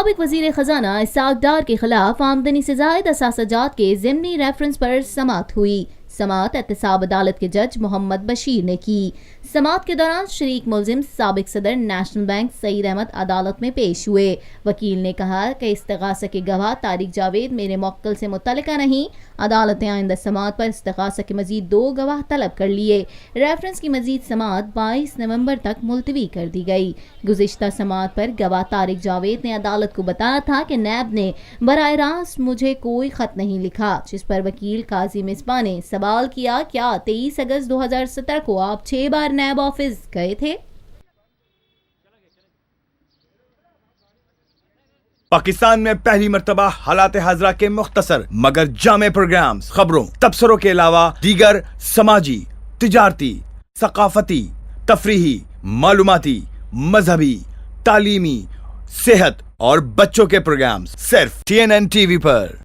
سابق وزیر خزانہ اسحاق ڈار کے خلاف آمدنی سے زائد اثاثہ جات کے ضمنی ریفرنس پر سماعت ہوئی۔ سماعت احتساب عدالت کے جج محمد بشیر نے کی۔ سماعت کے دوران شریک ملزم سابق صدر نیشنل بینک سعید احمد عدالت میں پیش ہوئے۔ وکیل نے کہا کہ استغاثہ کے گواہ طارق جاوید میرے موکل سے متعلقہ نہیں۔ عدالت نے آئندہ سماعت پر استغاثہ کے مزید 2 گواہ طلب کر لیے۔ ریفرنس کی مزید سماعت 22 نومبر تک ملتوی کر دی گئی۔ گزشتہ سماعت پر گواہ طارق جاوید نے عدالت کو بتایا تھا کہ نیب نے براہ راست مجھے کوئی خط نہیں لکھا، جس پر وکیل قاضی مصباح نے سوال کیا کیا 23 اگست 2017 کو آپ 6 بار نیب آفس گئے تھے؟ پاکستان میں پہلی مرتبہ حالات حاضرہ کے مختصر مگر جامع پروگرامز، خبروں، تبصروں کے علاوہ دیگر سماجی، تجارتی، ثقافتی، تفریحی، معلوماتی، مذہبی، تعلیمی، صحت اور بچوں کے پروگرامز صرف TNN TV پر۔